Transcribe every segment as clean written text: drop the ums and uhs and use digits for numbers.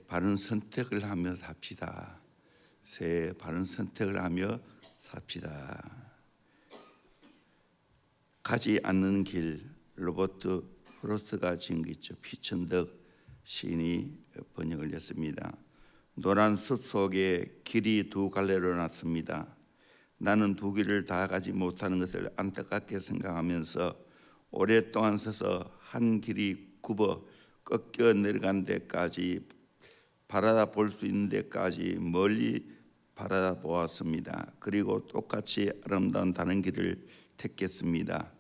바른 선택을 하며 삽시다. 새해 바른 선택을 하며 삽시다. 가지 않는 길, 로버트 프로스트가 지은 게 있죠. 피천덕 시인이 번역을 했습니다. 노란 숲 속에 길이 두 갈래로 났습니다. 나는 두 길을 다 가지 못하는 것을 안타깝게 생각하면서 오랫동안 서서 한 길이 굽어 꺾여 내려간 데까지 바라다 볼 수 있는 데까지 멀리 바라다 보았습니다. 그리고 똑같이 아름다운 다른 길을 택했습니다.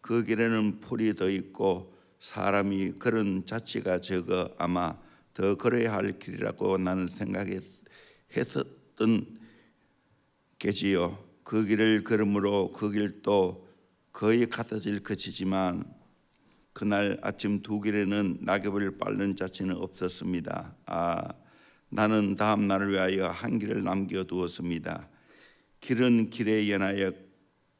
그 길에는 풀이 더 있고 사람이 걸은 자취가 적어 아마 더 걸어야 할 길이라고 나는 생각했었던 게지요. 그 길을 걸음으로 그 길도 거의 같아질 것이지만 그날 아침 두 길에는 낙엽을 밟는 자취는 없었습니다. 나는 다음 날을 위하여 한 길을 남겨두었습니다. 길은 길에 연하여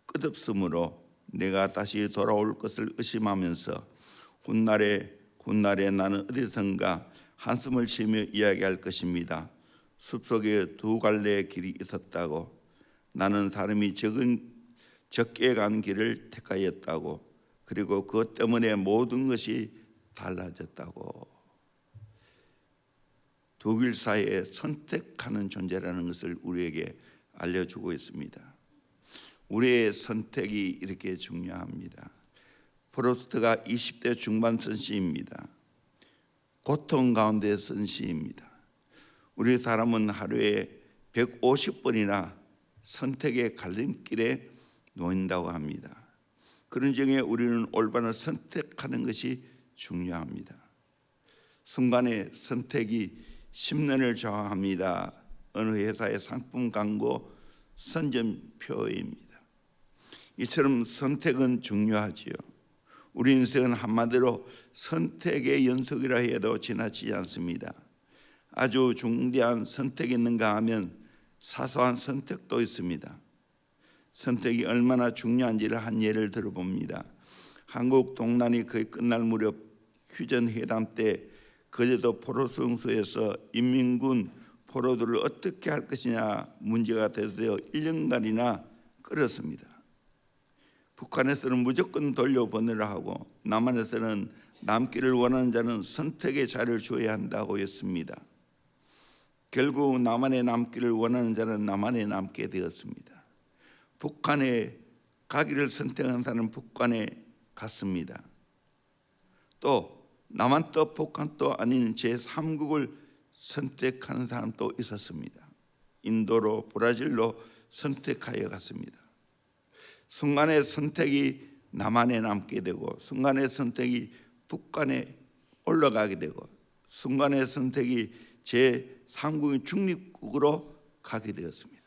끝없으므로 내가 다시 돌아올 것을 의심하면서 훗날에 나는 어디선가 한숨을 쉬며 이야기할 것입니다. 숲속에 두 갈래의 길이 있었다고, 나는 사람이 적게 간 길을 택하였다고, 그리고 그것 때문에 모든 것이 달라졌다고. 두 길 사이에 선택하는 존재라는 것을 우리에게 알려주고 있습니다. 우리의 선택이 이렇게 중요합니다. 프로스트가 20대 중반 쓴 시입니다. 고통 가운데 쓴 시입니다. 우리 사람은 하루에 150번이나 선택의 갈림길에 놓인다고 합니다. 그런 중에 우리는 올바른 선택하는 것이 중요합니다. 순간의 선택이 10년을 좌우합니다. 어느 회사의 상품 광고 선전표입니다. 이처럼 선택은 중요하지요. 우리 인생은 한마디로 선택의 연속이라 해도 지나치지 않습니다. 아주 중대한 선택이 있는가 하면 사소한 선택도 있습니다. 선택이 얼마나 중요한지를 한 예를 들어봅니다. 한국 동란이 거의 끝날 무렵 휴전회담 때 거제도 포로수용소에서 인민군 포로들을 어떻게 할 것이냐 문제가 되어 1년간이나 끌었습니다. 북한에서는 무조건 돌려보내라 하고 남한에서는 남기를 원하는 자는 선택의 자를 줘야 한다고 했습니다. 결국 남한에 남기를 원하는 자는 남한에 남게 되었습니다. 북한에 가기를 선택한 사람은 북한에 갔습니다. 또 남한도 북한도 아닌 제3국을 선택하는 사람도 있었습니다. 인도로 브라질로 선택하여 갔습니다. 순간의 선택이 남한에 남게 되고 순간의 선택이 북한에 올라가게 되고 순간의 선택이 제3국인 중립국으로 가게 되었습니다.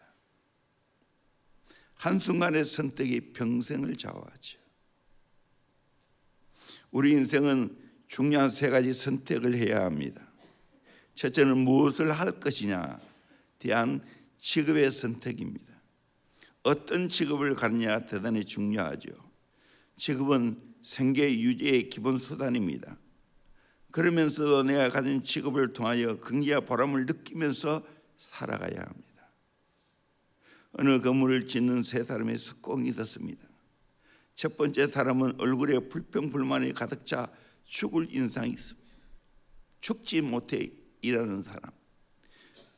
한순간의 선택이 평생을 좌우하죠. 우리 인생은 중요한 세 가지 선택을 해야 합니다. 첫째는 무엇을 할 것이냐에 대한 직업의 선택입니다. 어떤 직업을 갖느냐 대단히 중요하죠. 직업은 생계 유지의 기본 수단입니다. 그러면서도 내가 가진 직업을 통하여 긍지와 보람을 느끼면서 살아가야 합니다. 어느 건물을 짓는 세 사람의 석공이 있었습니다. 첫 번째 사람은 얼굴에 불평불만이 가득 차 죽을 인상이 있습니다. 죽지 못해 일하는 사람,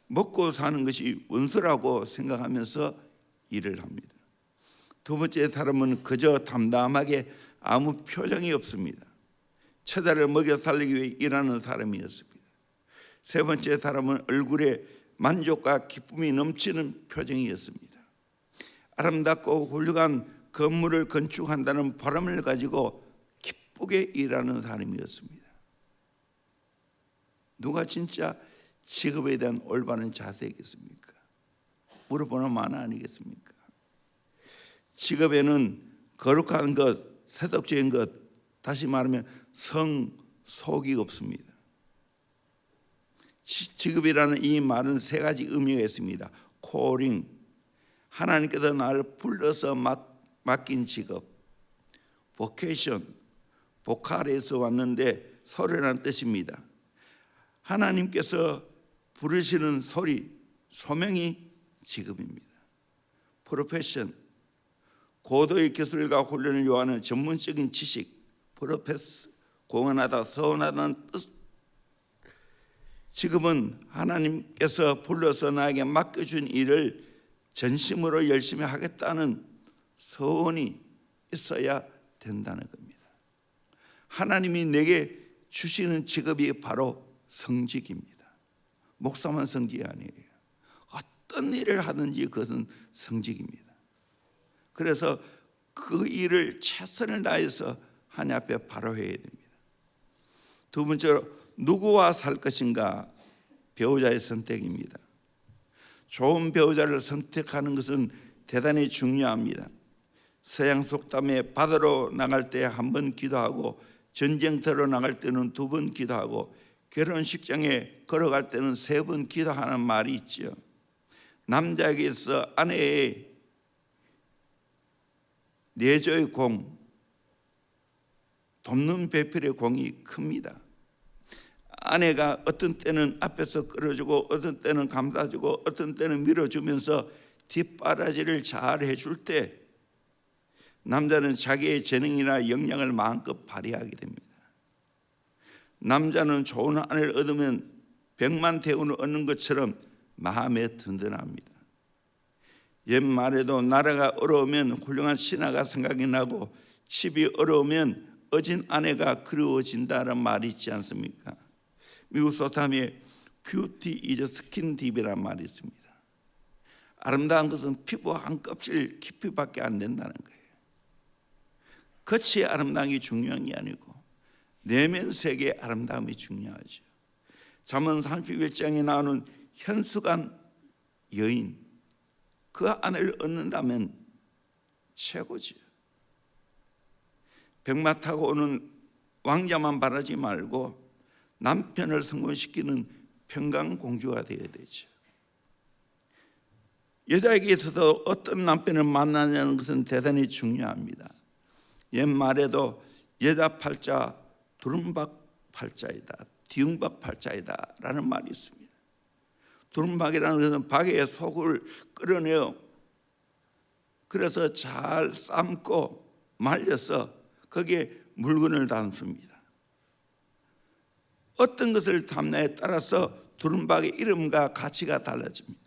먹고 사는 것이 원수라고 생각하면서 일을 합니다. 두 번째 사람은 그저 담담하게 아무 표정이 없습니다. 처자를 먹여 살리기 위해 일하는 사람이었습니다. 세 번째 사람은 얼굴에 만족과 기쁨이 넘치는 표정이었습니다. 아름답고 훌륭한 건물을 건축한다는 바람을 가지고 기쁘게 일하는 사람이었습니다. 누가 진짜 직업에 대한 올바른 자세겠습니까? 물어보는 만 아니겠습니까? 직업에는 거룩한 것, 세속적인 것, 다시 말하면 성속이 없습니다. 직업이라는 이 말은 세 가지 의미가 있습니다. calling, 하나님께서 나를 불러서 맡긴 직업. vocation, 보컬에서 왔는데 소리라는 뜻입니다. 하나님께서 부르시는 소리, 소명이 직업입니다. 프로페션, 고도의 기술과 훈련을 요하는 전문적인 지식, 프로페스, 공헌하다, 서원하다는 뜻. 직업은 하나님께서 불러서 나에게 맡겨준 일을 전심으로 열심히 하겠다는 소원이 있어야 된다는 겁니다. 하나님이 내게 주시는 직업이 바로 성직입니다. 목사만 성직이 아니에요. 어떤 일을 하든지 그것은 성직입니다. 그래서 그 일을 최선을 다해서 하나님 앞에 바로 해야 됩니다. 두 번째로 누구와 살 것인가, 배우자의 선택입니다. 좋은 배우자를 선택하는 것은 대단히 중요합니다. 서양 속담에 바다로 나갈 때 한 번 기도하고 전쟁터로 나갈 때는 2번 기도하고 결혼식장에 걸어갈 때는 3번 기도하는 말이 있죠. 남자에게서 아내의 내조의 공, 돕는 배필의 공이 큽니다. 아내가 어떤 때는 앞에서 끌어주고 어떤 때는 감싸주고 어떤 때는 밀어주면서 뒷바라지를 잘 해줄 때 남자는 자기의 재능이나 역량을 마음껏 발휘하게 됩니다. 남자는 좋은 아내를 얻으면 100만 대운을 얻는 것처럼 마음에 든든합니다. 옛말에도 나라가 어려우면 훌륭한 신하가 생각이 나고 집이 어려우면 어진 아내가 그리워진다는 말이 있지 않습니까? 미국 속담에 뷰티 이즈 스킨 딥이라는 말이 있습니다. 아름다운 것은 피부 한 껍질 깊이밖에 안 된다는 거예요. 겉이 아름다운 게 중요한 게 아니고 내면 세계의 아름다움이 중요하죠. 잠언 31장에 나오는 현숙한 여인, 그 아내를 얻는다면 최고죠. 백마 타고 오는 왕자만 바라지 말고 남편을 성공시키는 평강공주가 되어야 되죠. 여자에게 있어도 어떤 남편을 만나냐는 것은 대단히 중요합니다. 옛말에도 여자 팔자 두rum박 팔자이다, 뒤움박 팔자이다 라는 말이 있습니다. 두rum박이라는 것은 박에 속을 끓여내어 그래서 잘 삶고 말려서 거기에 물건을 담습니다. 어떤 것을 담냐에 따라서 두rum박의 이름과 가치가 달라집니다.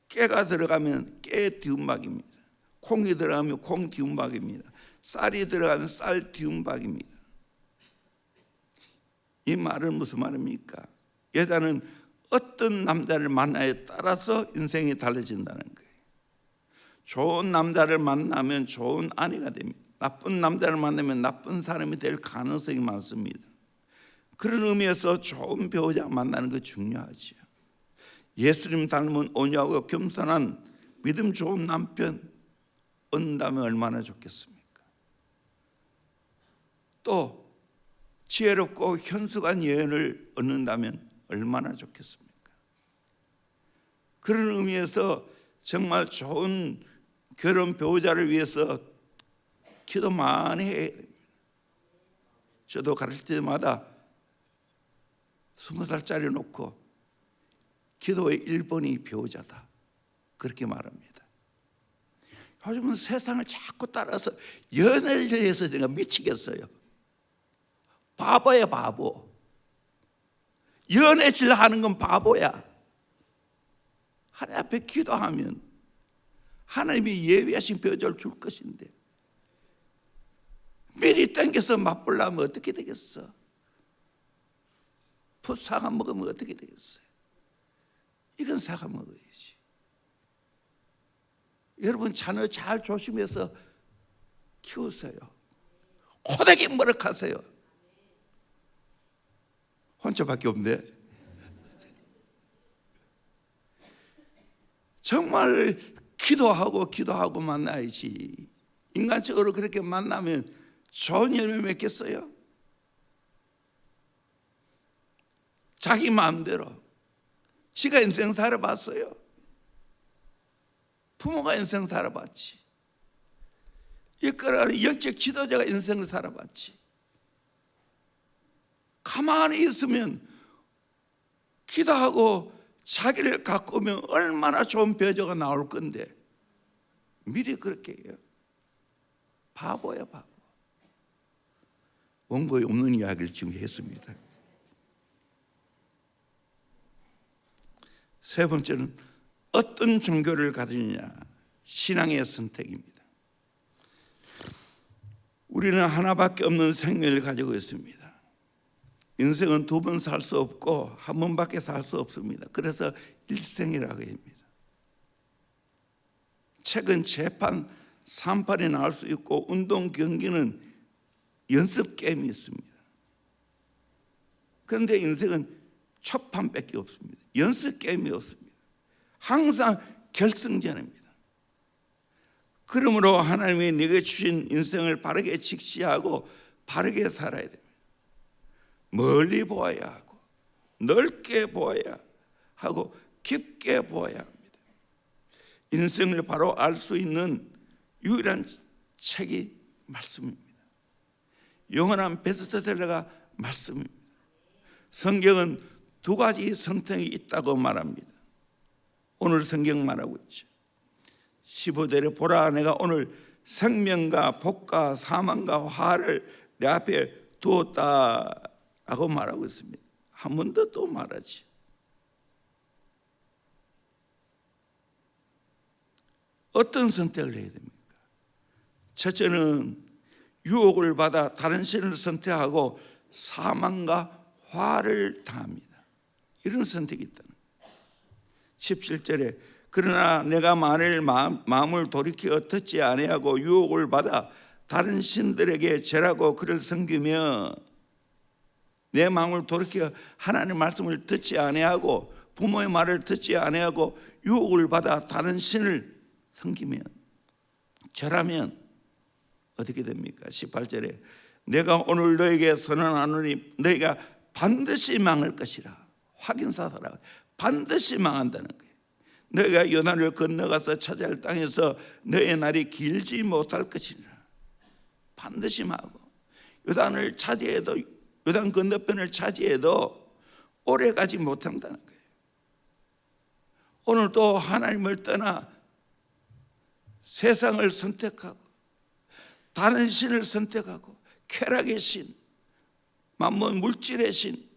깨가 들어가면 깨 뒤움박입니다. 콩이 들어가면 콩 뒤움박입니다. 쌀이 들어가면 쌀 뒤움박입니다. 이 말은 무슨 말입니까? 여자는 어떤 남자를 만나에 따라서 인생이 달라진다는 거예요. 좋은 남자를 만나면 좋은 아내가 됩니다. 나쁜 남자를 만나면 나쁜 사람이 될 가능성이 많습니다. 그런 의미에서 좋은 배우자 만나는 거 중요하죠. 예수님 닮은 온유하고 겸손한 믿음 좋은 남편 얻는다면 얼마나 좋겠습니까? 또 지혜롭고 현숙한 여인을 얻는다면 얼마나 좋겠습니까? 그런 의미에서 정말 좋은 결혼 배우자를 위해서 기도 많이 해야 됩니다. 저도 가르칠 때마다 20살짜리 놓고 기도의 1번이 배우자다 그렇게 말합니다. 요즘은 세상을 자꾸 따라서 연애를 해서 내가 미치겠어요. 바보야 바보. 연애질 하는 건 바보야. 하나님 앞에 기도하면 하나님이 예비하신 배우자를 줄 것인데 미리 땡겨서 맛보려면 어떻게 되겠어? 풋 사과 먹으면 어떻게 되겠어요? 이건 사과 먹어야지. 여러분 자녀 잘 조심해서 키우세요. 호되게 머럭하세요. 혼자밖에 없네. 정말 기도하고 만나야지. 인간적으로 그렇게 만나면 좋은 열매 맺겠어요? 자기 마음대로 지가 인생 살아봤어요. 부모가 인생 살아봤지. 이끌어가는 영적 지도자가 인생을 살아봤지. 가만히 있으면 기도하고 자기를 가꾸면 얼마나 좋은 배조가 나올 건데 미리 그렇게 해요. 바보야 바보. 원고에 없는 이야기를 지금 했습니다. 세 번째는 어떤 종교를 가지느냐, 신앙의 선택입니다. 우리는 하나밖에 없는 생명을 가지고 있습니다. 인생은 두 번 살 수 없고 한 번밖에 살 수 없습니다. 그래서 일생이라고 합니다. 책은 재판, 산판이 나올 수 있고 운동 경기는 연습 게임이 있습니다. 그런데 인생은 첫판밖에 없습니다. 연습 게임이 없습니다. 항상 결승전입니다. 그러므로 하나님이 내게 주신 인생을 바르게 직시하고 바르게 살아야 됩니다. 멀리 보아야 하고 넓게 보아야 하고 깊게 보아야 합니다. 인생을 바로 알 수 있는 유일한 책이 말씀입니다. 영원한 베스트셀러가 말씀입니다. 성경은 두 가지 선택이 있다고 말합니다. 오늘 성경 말하고 있죠. 15절에 보라, 내가 오늘 생명과 복과 사망과 화를 내 앞에 두었다 라고 말하고 있습니다. 한 번 더 또 말하지. 어떤 선택을 해야 됩니까? 첫째는 유혹을 받아 다른 신을 선택하고 사망과 화를 당합니다. 이런 선택이 있다는 거예요. 17절에 그러나 내가 만일 마음을 돌이켜 듣지 아니하고 유혹을 받아 다른 신들에게 절하고 그를 섬기며, 내 마음을 돌이켜 하나님의 말씀을 듣지 아니하고 부모의 말을 듣지 아니하고 유혹을 받아 다른 신을 섬기면, 절하면 어떻게 됩니까? 18절에 내가 오늘 너에게 선언하노니 너희가 반드시 망할 것이라. 확인사사라. 반드시 망한다는 거예요. 너희가 요단을 건너가서 차지할 땅에서 너의 날이 길지 못할 것이라. 반드시 망하고, 요단을 차지해도, 요단 건너편을 차지해도 오래 가지 못한다는 거예요. 오늘도 하나님을 떠나 세상을 선택하고 다른 신을 선택하고 쾌락의 신, 만몬 물질의 신,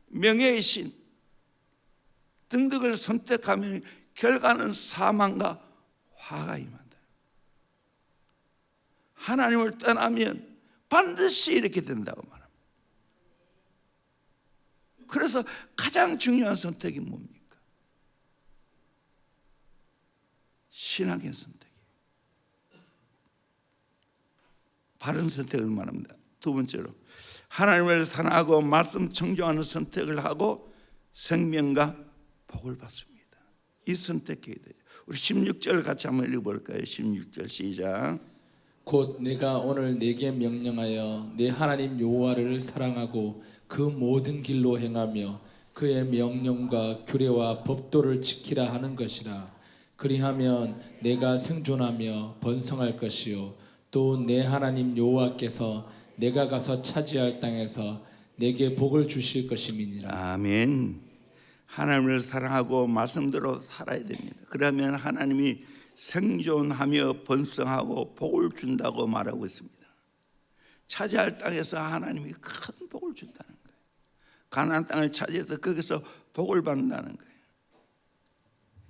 명예의 신 등등을 선택하면 결과는 사망과 화가 임한다. 하나님을 떠나면 반드시 이렇게 된다고 말합니다. 그래서 가장 중요한 선택이 뭡니까? 신앙의 선택이에요. 바른 선택을 말합니다. 두 번째로 하나님을 사랑하고 말씀 청종하는 선택을 하고 생명과 복을 받습니다. 이 선택해야 돼요. 우리 16절 같이 한번 읽어볼까요? 16절 시작. 곧 내가 오늘 네게 명령하여 네 하나님 여호와를 사랑하고 그 모든 길로 행하며 그의 명령과 규례와 법도를 지키라 하는 것이라. 그리하면 내가 생존하며 번성할 것이요 또 내 하나님 여호와께서 내가 가서 차지할 땅에서 내게 복을 주실 것임이니라. 아멘. 하나님을 사랑하고 말씀대로 살아야 됩니다. 그러면 하나님이 생존하며 번성하고 복을 준다고 말하고 있습니다. 차지할 땅에서 하나님이 큰 복을 준다는 거예요. 가나안 땅을 차지해서 거기서 복을 받는다는 거예요.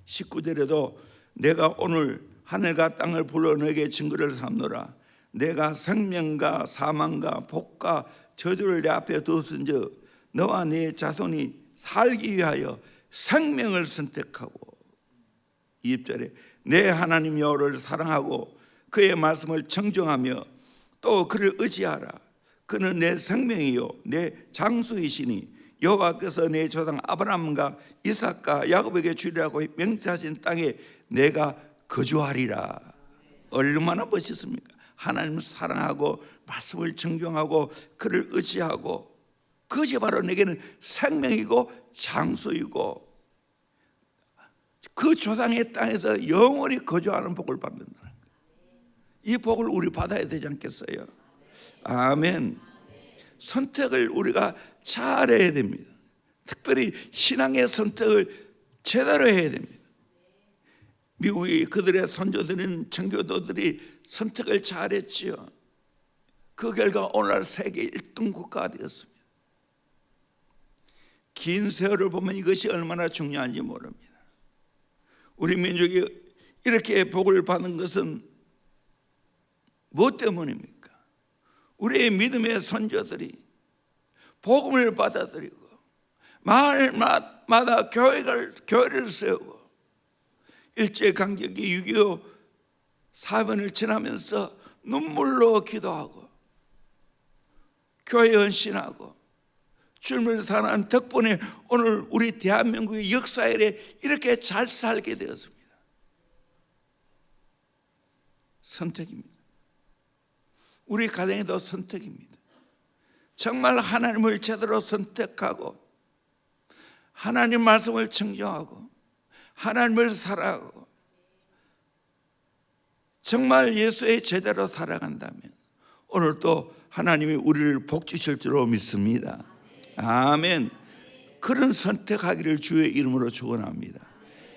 19절에도 내가 오늘 하늘과 땅을 불러 너에게 증거를 삼노라. 내가 생명과 사망과 복과 저주를 내 앞에 두었은즉 너와 네 자손이 살기 위하여 생명을 선택하고, 20절에 내 하나님 여호와를 사랑하고 그의 말씀을 청정하며 또 그를 의지하라. 그는 내 생명이요 내 장수이시니 여호와께서 내 조상 아브라함과 이삭과 야곱에게 주리라고 맹세하신 땅에 내가 거주하리라. 얼마나 멋있습니까? 하나님을 사랑하고 말씀을 청정하고 그를 의지하고, 그것이 바로 내게는 생명이고 장수이고 그 조상의 땅에서 영원히 거주하는 복을 받는다는 거예요. 이 복을 우리 받아야 되지 않겠어요? 아멘. 선택을 우리가 잘해야 됩니다. 특별히 신앙의 선택을 제대로 해야 됩니다. 미국의 그들의 선조들은 청교도들이 선택을 잘했지요. 그 결과 오늘날 세계 1등 국가가 되었습니다. 긴 세월을 보면 이것이 얼마나 중요한지 모릅니다. 우리 민족이 이렇게 복을 받은 것은 무엇 때문입니까? 우리의 믿음의 선조들이 복음을 받아들이고 마을마다 교회를 세우고 일제강점기 6.25 사변을 지나면서 눈물로 기도하고 교회 헌신하고 주님을 사랑하는 덕분에 오늘 우리 대한민국의 역사에 이렇게 잘 살게 되었습니다. 선택입니다. 우리 가정에도 선택입니다. 정말 하나님을 제대로 선택하고 하나님 말씀을 청정하고 하나님을 사랑하고 정말 예수의 제대로 살아간다면 오늘도 하나님이 우리를 복 주실 줄로 믿습니다. 아멘. 그런 선택하기를 주의 이름으로 축원합니다.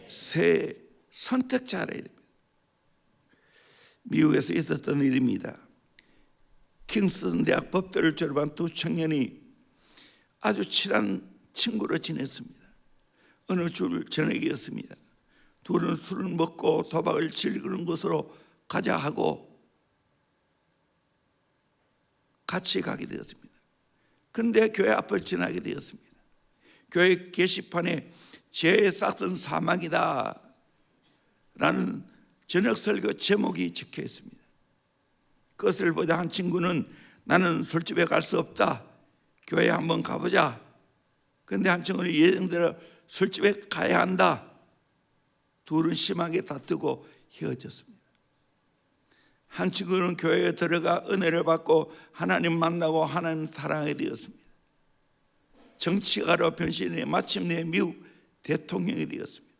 새 선택 잘해야 됩니다. 미국에서 있었던 일입니다. 킹스턴 대학 법대를 졸업한 두 청년이 아주 친한 친구로 지냈습니다. 어느 주 저녁이었습니다. 둘은 술을 먹고 도박을 즐기는 곳으로 가자 하고 같이 가게 되었습니다. 그런데 교회 앞을 지나게 되었습니다. 교회 게시판에 죄의 싹은 사망이다 라는 저녁 설교 제목이 적혀 있습니다. 그것을 보자 한 친구는 나는 술집에 갈 수 없다, 교회 한번 가보자. 그런데 한 친구는 예정대로 술집에 가야 한다. 둘은 심하게 다투고 헤어졌습니다. 한 친구는 교회에 들어가 은혜를 받고 하나님 만나고 하나님 사랑하게 되었습니다. 정치가로 변신해 마침내 미국 대통령이 되었습니다.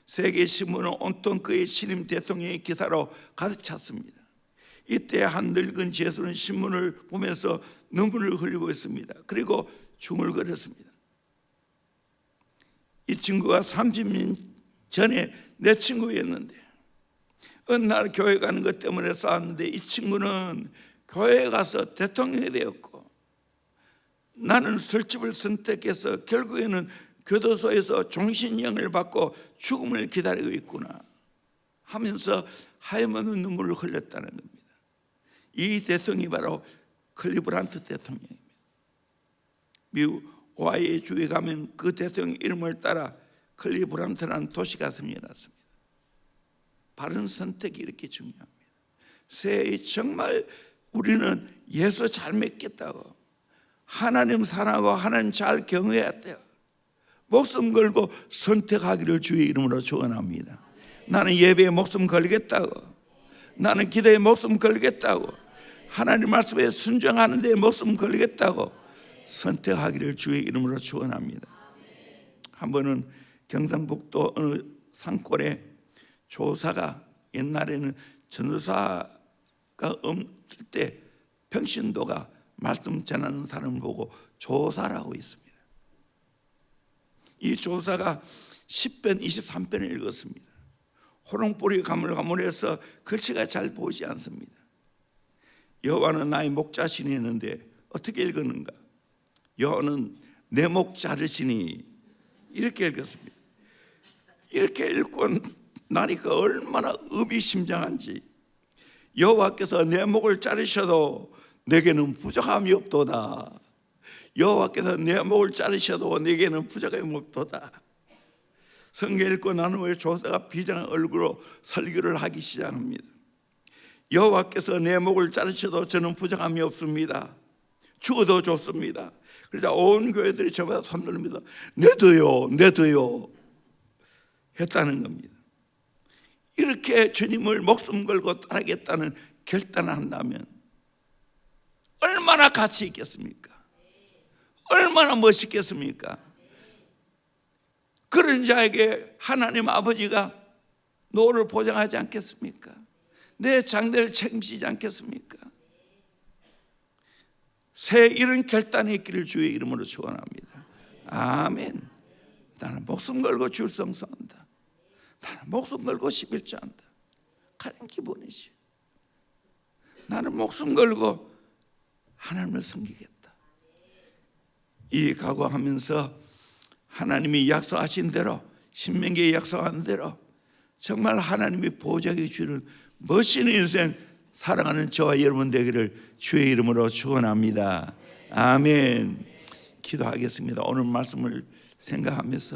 세계 신문은 온통 그의 신임 대통령의 기사로 가득 찼습니다. 이때 한 늙은 죄수는 신문을 보면서 눈물을 흘리고 있습니다. 그리고 중얼거렸습니다. 이 친구가 30년 전에 내 친구였는데 어느 날 교회 가는 것 때문에 싸웠는데 이 친구는 교회에 가서 대통령이 되었고 나는 술집을 선택해서 결국에는 교도소에서 종신형을 받고 죽음을 기다리고 있구나 하면서 하염없는 눈물을 흘렸다는 겁니다. 이 대통령이 바로 클리브란트 대통령입니다. 미국 오하이오 주에 가면 그 대통령 이름을 따라 클리브란트라는 도시가 생겨났습니다. 바른 선택이 이렇게 중요합니다. 새해 정말 우리는 예수 잘 믿겠다고 하나님 사랑하고 하나님 잘 경외해야 돼요. 목숨 걸고 선택하기를 주의 이름으로 축원합니다. 나는 예배에 목숨 걸겠다고, 나는 기도에 목숨 걸겠다고, 하나님 말씀에 순종하는 데 목숨 걸겠다고 선택하기를 주의 이름으로 축원합니다. 한 번은 경상북도 어느 산골에 조사가, 옛날에는 전도사가 없을 때 평신도가 말씀 전하는 사람을 보고 조사라고 있습니다. 이 조사가 10편 23편을 읽었습니다. 호롱불이 가물가물해서 글씨가 잘 보이지 않습니다. 여호와는 나의 목자시니 했는데 어떻게 읽었는가? 여호와는 내 목 자르시니 이렇게 읽었습니다. 이렇게 읽고 나니까 얼마나 의미심장한지. 여호와께서 내 목을 자르셔도 내게는 부족함이 없도다. 여호와께서 내 목을 자르셔도 내게는 부족함이 없도다. 성경 읽고 난 후에 조사가 비장한 얼굴로 설교를 하기 시작합니다. 여호와께서 내 목을 자르셔도 저는 부족함이 없습니다. 죽어도 좋습니다. 그러자 온 교회들이 저보다 손 들립니다. 내도요 했다는 겁니다. 이렇게 주님을 목숨 걸고 따르겠다는 결단을 한다면 얼마나 가치 있겠습니까? 얼마나 멋있겠습니까? 그런 자에게 하나님 아버지가 노를 보장하지 않겠습니까? 내 장래를 책임지지 않겠습니까? 새 이런 결단이 있기를 주의 이름으로 축원합니다. 아멘. 나는 목숨 걸고 줄성서한다. 나는 목숨 걸고 11조한다. 가장 기본이지. 나는 목숨 걸고 하나님을 섬기겠다. 이 각오하면서 하나님이 약속하신 대로, 신명기에 약속한 대로 정말 하나님이 보좌에 주는 멋있는 인생 살아가는 저와 여러분 되기를 주의 이름으로 축원합니다. 아멘. 기도하겠습니다. 오늘 말씀을 생각하면서